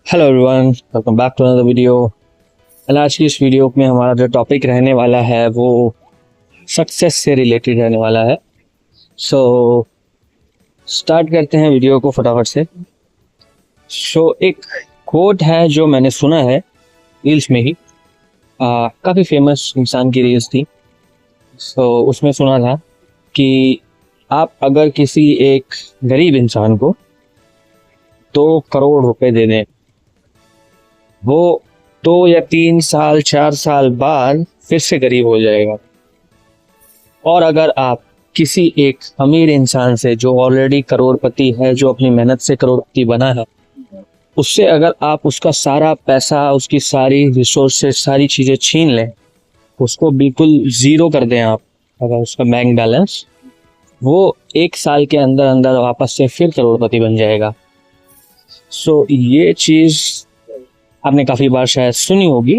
Hello everyone, welcome back to another video. आज की इस वीडियो में हमारा जो टॉपिक रहने वाला है वो सक्सेस से रिलेटेड रहने वाला है। सो स्टार्ट करते हैं वीडियो को फटाफट से। एक कोट है जो मैंने सुना है रील्स में ही, काफ़ी फेमस इंसान की रील्स थी। उसमें सुना था कि आप अगर किसी एक गरीब इंसान को 2 करोड़ रुपए दे दें, वो 2 या 3 साल 4 साल बाद फिर से गरीब हो जाएगा। और अगर आप किसी एक अमीर इंसान से जो ऑलरेडी करोड़पति है, जो अपनी मेहनत से करोड़पति बना है, उससे अगर आप उसका सारा पैसा, उसकी सारी रिसोर्सेज, सारी चीज़ें छीन लें, उसको बिल्कुल ज़ीरो कर दें आप, अगर उसका बैंक बैलेंस, वो 1 साल के अंदर अंदर वापस से फिर करोड़पति बन जाएगा। ये चीज़ आपने काफ़ी बार शायद सुनी होगी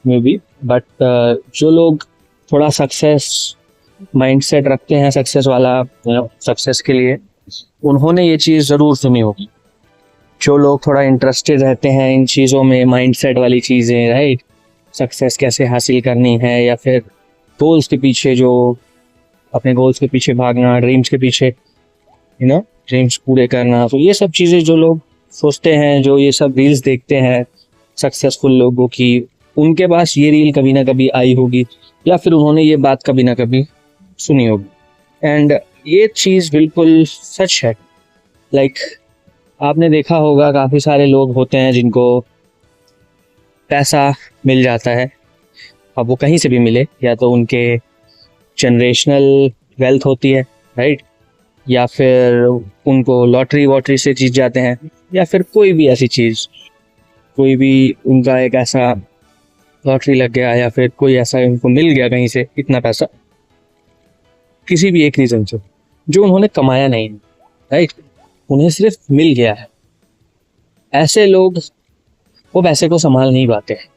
मे बी, बट जो लोग थोड़ा सक्सेस माइंडसेट रखते हैं, सक्सेस वाला सक्सेस के लिए, उन्होंने ये चीज़ ज़रूर सुनी होगी। जो लोग थोड़ा इंटरेस्टेड रहते हैं इन चीज़ों में, माइंडसेट वाली चीज़ें, राइट, सक्सेस कैसे हासिल करनी है, या फिर गोल्स के पीछे, जो अपने गोल्स के पीछे भागना, ड्रीम्स के पीछे ड्रीम्स पूरे करना, तो ये सब चीज़ें जो लोग सोचते हैं, जो ये सब रील्स देखते हैं सक्सेसफुल लोगों की, उनके पास ये रील कभी ना कभी आई होगी, या फिर उन्होंने ये बात कभी ना कभी सुनी होगी। एंड ये चीज़ बिल्कुल सच है। लाइक आपने देखा होगा, काफ़ी सारे लोग होते हैं जिनको पैसा मिल जाता है, अब वो कहीं से भी मिले, या तो उनके जनरेशनल वेल्थ होती है, राइट, या फिर उनको लॉटरी वॉटरी से जीत जाते हैं, या फिर कोई भी ऐसी चीज़, कोई भी उनका एक ऐसा लॉटरी लग गया, या फिर कोई ऐसा उनको मिल गया कहीं से इतना पैसा, किसी भी एक रीज़न से, जो उन्होंने कमाया नहीं, राइट, उन्हें सिर्फ मिल गया है। ऐसे लोग वो पैसे को संभाल नहीं पाते हैं।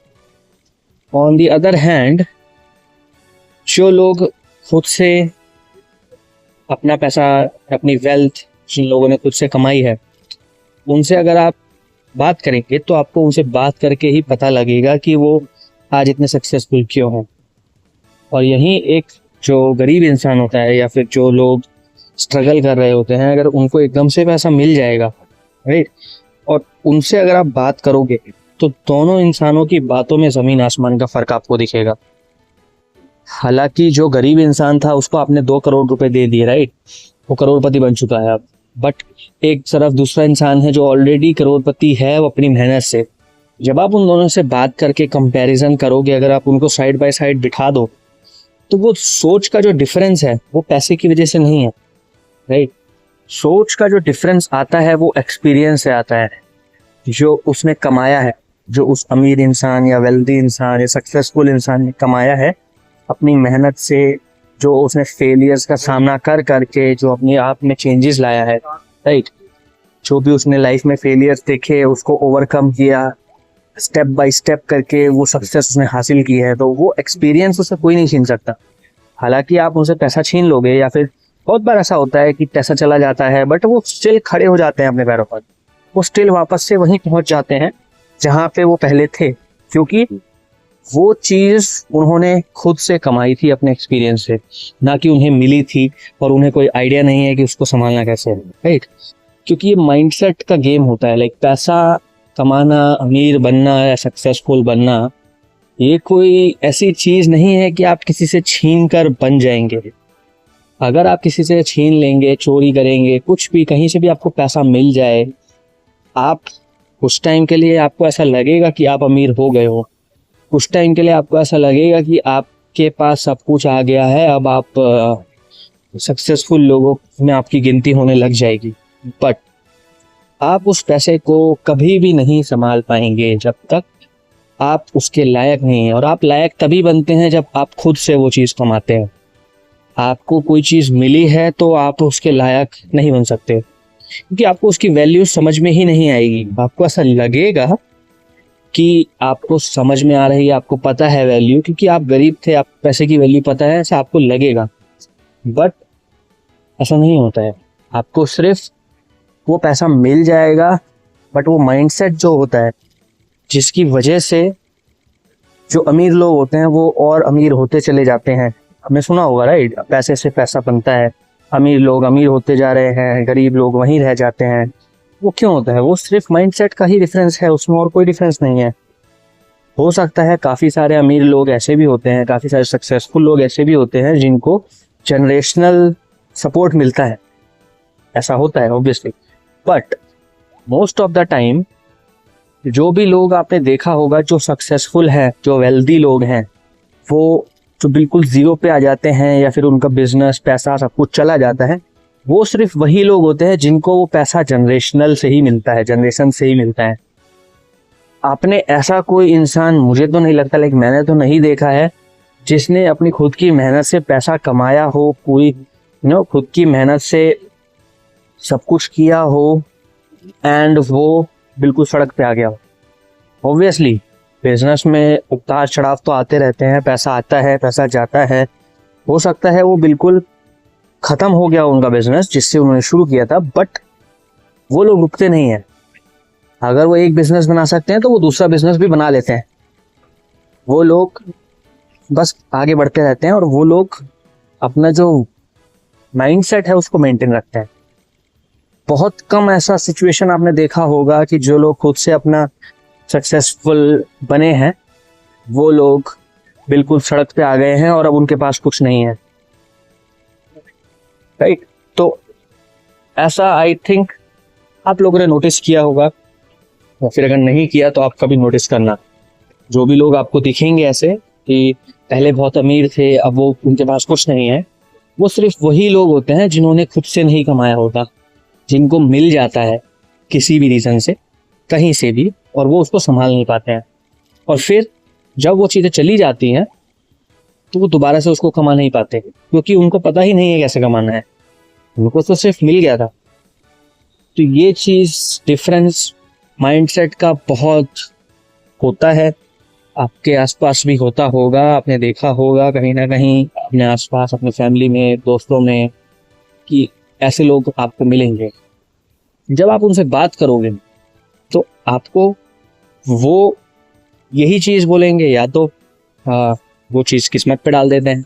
ऑन दी अदर हैंड, जो लोग खुद से अपना पैसा, अपनी वेल्थ जिन लोगों ने खुद से कमाई है, उनसे अगर आप बात करेंगे तो आपको उनसे बात करके ही पता लगेगा कि वो आज इतने सक्सेसफुल क्यों हैं। और यहीं एक जो गरीब इंसान होता है, या फिर जो लोग स्ट्रगल कर रहे होते हैं, अगर उनको एकदम से पैसा मिल जाएगा, राइट, और उनसे अगर आप बात करोगे, तो दोनों इंसानों की बातों में ज़मीन आसमान का फ़र्क आपको दिखेगा। हालांकि जो गरीब इंसान था उसको आपने 2 करोड़ रुपए दे दिए, राइट, वो करोड़पति बन चुका है अब। बट एक तरफ दूसरा इंसान है जो ऑलरेडी करोड़पति है, वो अपनी मेहनत से। जब आप उन दोनों से बात करके कंपैरिजन करोगे, अगर आप उनको साइड बाय साइड बिठा दो, तो वो सोच का जो डिफरेंस है वो पैसे की वजह से नहीं है, राइट। सोच का जो डिफरेंस आता है वो एक्सपीरियंस से आता है, जो उसने कमाया है, जो उस अमीर इंसान या वेल्दी इंसान या सक्सेसफुल इंसान ने कमाया है अपनी मेहनत से, जो उसने फेलियर्स का सामना कर करके जो अपने आप में चेंजेस लाया है, राइट, जो भी उसने लाइफ में फेलियर्स देखे, उसको ओवरकम किया, स्टेप बाय स्टेप करके वो सक्सेस उसने हासिल की है, तो वो एक्सपीरियंस उसे कोई नहीं छीन सकता। हालांकि आप उनसे पैसा छीन लोगे, या फिर बहुत बार ऐसा होता है कि पैसा चला जाता है, बट वो स्टिल खड़े हो जाते हैं अपने पैरों पर, वो स्टिल वापस से वहीं पहुंच जाते हैं जहाँ पे वो पहले थे, क्योंकि वो चीज़ उन्होंने खुद से कमाई थी अपने एक्सपीरियंस से, ना कि उन्हें मिली थी और उन्हें कोई आइडिया नहीं है कि उसको संभालना कैसे है, राइट। क्योंकि ये माइंडसेट का गेम होता है। लाइक पैसा कमाना, अमीर बनना या सक्सेसफुल बनना, ये कोई ऐसी चीज़ नहीं है कि आप किसी से छीन कर बन जाएंगे। अगर आप किसी से छीन लेंगे, चोरी करेंगे, कुछ भी, कहीं से भी आपको पैसा मिल जाए, आप उस टाइम के लिए आपको ऐसा लगेगा कि आप अमीर हो गए हो, कुछ टाइम के लिए आपको ऐसा लगेगा कि आपके पास सब कुछ आ गया है, अब आप सक्सेसफुल लोगों में आपकी गिनती होने लग जाएगी। बट आप उस पैसे को कभी भी नहीं संभाल पाएंगे जब तक आप उसके लायक नहीं हैं। और आप लायक तभी बनते हैं जब आप खुद से वो चीज़ कमाते हैं। आपको कोई चीज़ मिली है तो आप उसके लायक नहीं बन सकते, क्योंकि आपको उसकी वैल्यू समझ में ही नहीं आएगी। आपको ऐसा लगेगा कि आपको समझ में आ रही है, आपको पता है वैल्यू, क्योंकि आप गरीब थे, आप पैसे की वैल्यू पता है, ऐसा आपको लगेगा। बट ऐसा नहीं होता है। आपको सिर्फ वो पैसा मिल जाएगा बट वो माइंडसेट जो होता है जिसकी वजह से जो अमीर लोग होते हैं वो और अमीर होते चले जाते हैं। हमने सुना होगा राइट, पैसे से पैसा बनता है, अमीर लोग अमीर होते जा रहे हैं, गरीब लोग वहीं रह जाते हैं। वो क्यों होता है? वो सिर्फ माइंडसेट का ही डिफरेंस है, उसमें और कोई डिफरेंस नहीं है। हो सकता है काफ़ी सारे अमीर लोग ऐसे भी होते हैं, काफ़ी सारे सक्सेसफुल लोग ऐसे भी होते हैं जिनको जनरेशनल सपोर्ट मिलता है, ऐसा होता है obviously. But most of the time जो भी लोग आपने देखा होगा जो सक्सेसफुल है, जो वेल्दी लोग हैं, वो जो बिल्कुल ज़ीरो पे आ जाते हैं या फिर उनका बिजनेस पैसा सब कुछ चला जाता है, वो सिर्फ वही लोग होते हैं जिनको वो पैसा जनरेशनल से ही मिलता है, जनरेशन से ही मिलता है। आपने ऐसा कोई इंसान, मुझे तो नहीं लगता, लेकिन मैंने तो नहीं देखा है जिसने अपनी खुद की मेहनत से पैसा कमाया हो, पूरी खुद की मेहनत से सब कुछ किया हो एंड वो बिल्कुल सड़क पे आ गया हो। ऑब्वियसली बिजनेस में उतार चढ़ाव तो आते रहते हैं, पैसा आता है पैसा जाता है। हो सकता है वो बिल्कुल ख़त्म हो गया उनका बिजनेस जिससे उन्होंने शुरू किया था, बट वो लोग रुकते नहीं हैं। अगर वो एक बिजनेस बना सकते हैं तो वो दूसरा बिजनेस भी बना लेते हैं। वो लोग बस आगे बढ़ते रहते हैं और वो लोग अपना जो माइंडसेट है उसको मेंटेन रखते हैं। बहुत कम ऐसा सिचुएशन आपने देखा होगा कि जो लोग खुद से अपना सक्सेसफुल बने हैं वो लोग बिल्कुल सड़क पे आ गए हैं और अब उनके पास कुछ नहीं है, राइट। तो ऐसा आई थिंक आप लोगों ने नोटिस किया होगा, या फिर अगर नहीं किया तो आप कभी नोटिस करना। जो भी लोग आपको दिखेंगे ऐसे कि पहले बहुत अमीर थे अब वो उनके पास कुछ नहीं है, वो सिर्फ वही लोग होते हैं जिन्होंने खुद से नहीं कमाया होता, जिनको मिल जाता है किसी भी रीज़न से, कहीं से भी, और वो उसको संभाल नहीं पाते हैं। और फिर जब वो चीज़ें चली जाती हैं तो वो दोबारा से उसको कमा नहीं पाते, क्योंकि उनको पता ही नहीं है कैसे कमाना है, उनको तो सिर्फ मिल गया था। तो ये चीज़ डिफरेंस माइंडसेट का बहुत होता है। आपके आसपास भी होता होगा, आपने देखा होगा कहीं ना कहीं अपने आसपास, अपने फैमिली में, दोस्तों में, कि ऐसे लोग आपको मिलेंगे। जब आप उनसे बात करोगे तो आपको वो यही चीज़ बोलेंगे, या तो वो चीज़ किस्मत पे डाल देते हैं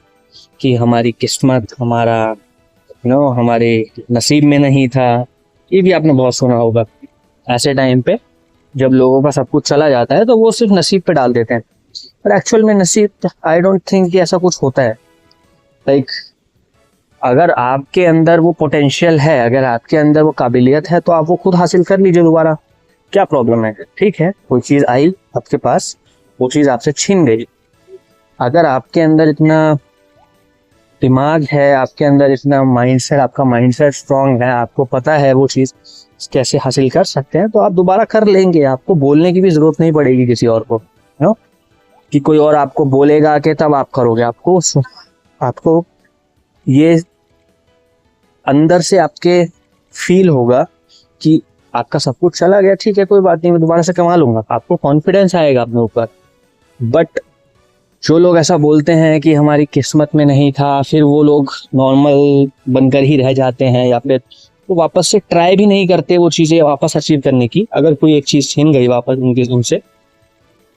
कि हमारी किस्मत, हमारा हमारे नसीब में नहीं था। ये भी आपने बहुत सुना होगा। ऐसे टाइम पे जब लोगों का सब कुछ चला जाता है तो वो सिर्फ नसीब पे डाल देते हैं, पर एक्चुअल में नसीब, आई डोंट थिंक कि ऐसा कुछ होता है। लाइक अगर आपके अंदर वो पोटेंशियल है, अगर आपके अंदर वो काबिलियत है, तो आप वो खुद हासिल कर लीजिए दोबारा। क्या प्रॉब्लम है? ठीक है, कोई चीज़ आई आपके पास, वो चीज़ आपसे छीन गई। अगर आपके अंदर इतना दिमाग है, आपके अंदर इतना माइंडसेट, आपका माइंडसेट स्ट्रांग है, आपको पता है वो चीज़ कैसे हासिल कर सकते हैं, तो आप दोबारा कर लेंगे। आपको बोलने की भी ज़रूरत नहीं पड़ेगी किसी और को, कि कोई और आपको बोलेगा कि तब आप करोगे। आपको ये अंदर से आपके फील होगा कि आपका सब कुछ चला गया, ठीक है कोई बात नहीं, मैं दोबारा से कमा लूंगा। आपको कॉन्फिडेंस आएगा अपने ऊपर। बट जो लोग ऐसा बोलते हैं कि हमारी किस्मत में नहीं था, फिर वो लोग नॉर्मल बनकर ही रह जाते हैं, या फिर वो वापस से ट्राई भी नहीं करते वो चीज़ें वापस अचीव करने की। अगर कोई एक चीज़ छीन गई वापस उनसे,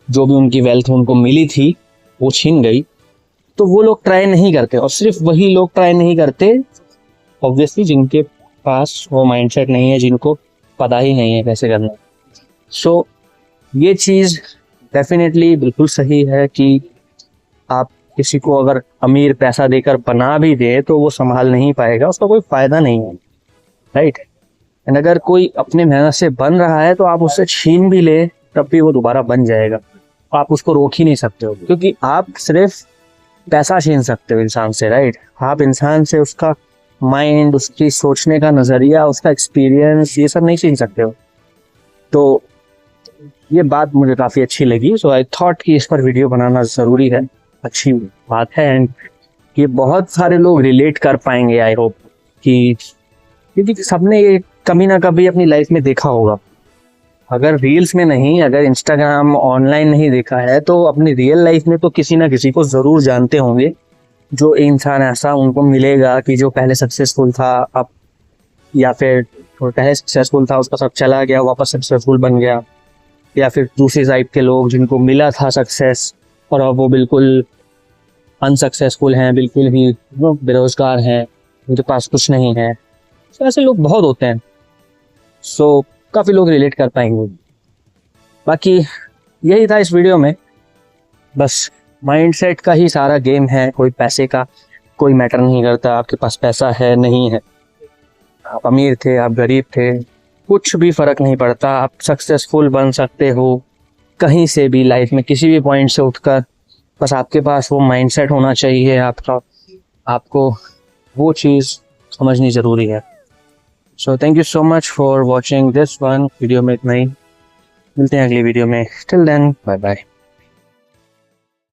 जो भी उनकी वेल्थ उनको मिली थी वो छीन गई, तो वो लोग ट्राई नहीं करते। और सिर्फ वही लोग ट्राई नहीं करते ऑब्वियसली जिनके पास वो माइंडसेट नहीं है, जिनको पता ही नहीं है कैसे करना। सो ये चीज़ डेफिनेटली बिल्कुल सही है कि आप किसी को अगर अमीर पैसा देकर बना भी दे तो वो संभाल नहीं पाएगा, उसका कोई फ़ायदा नहीं है, राइट। एंड अगर कोई अपने मेहनत से बन रहा है तो आप उससे छीन भी ले तब भी वो दोबारा बन जाएगा। आप उसको रोक ही नहीं सकते हो, क्योंकि आप सिर्फ पैसा छीन सकते हो इंसान से, राइट। आप इंसान से उसका माइंड, उसकी सोचने का नज़रिया, उसका एक्सपीरियंस, ये सब नहीं छीन सकते हो। तो ये बात मुझे काफ़ी अच्छी लगी। सो आई थॉट कि इस पर वीडियो बनाना ज़रूरी है, अच्छी बात है। एंड ये बहुत सारे लोग रिलेट कर पाएंगे, आई होप, कि क्योंकि सबने ये कभी ना कभी अपनी लाइफ में देखा होगा। अगर रील्स में नहीं, अगर इंस्टाग्राम ऑनलाइन नहीं देखा है, तो अपनी रियल लाइफ में तो किसी ना किसी को ज़रूर जानते होंगे, जो इंसान ऐसा उनको मिलेगा कि जो पहले सक्सेसफुल था अब, या फिर वो पहले सक्सेसफुल था, उसका सब चला गया, वापस सक्सेसफुल बन गया। या फिर दूसरी साइड के लोग जिनको मिला था सक्सेस और अब वो बिल्कुल अनसक्सेसफुल हैं, बिल्कुल ही बेरोजगार हैं, उनके पास कुछ नहीं है। तो ऐसे लोग बहुत होते हैं। सो काफ़ी लोग रिलेट कर पाएंगे। बाकी यही था इस वीडियो में, बस माइंडसेट का ही सारा गेम है। कोई पैसे का कोई मैटर नहीं करता, आपके पास पैसा है नहीं है, आप अमीर थे आप गरीब थे, कुछ भी फ़र्क नहीं पड़ता। आप सक्सेसफुल बन सकते हो कहीं से भी लाइफ में, किसी भी पॉइंट से उठकर। बस आपके पास वो माइंडसेट होना चाहिए आपका, आपको वो चीज़ समझनी ज़रूरी है। So thank you so much for watching this one. Video में इतना ही, मिलते हैं अगली वीडियो में। Till then bye bye.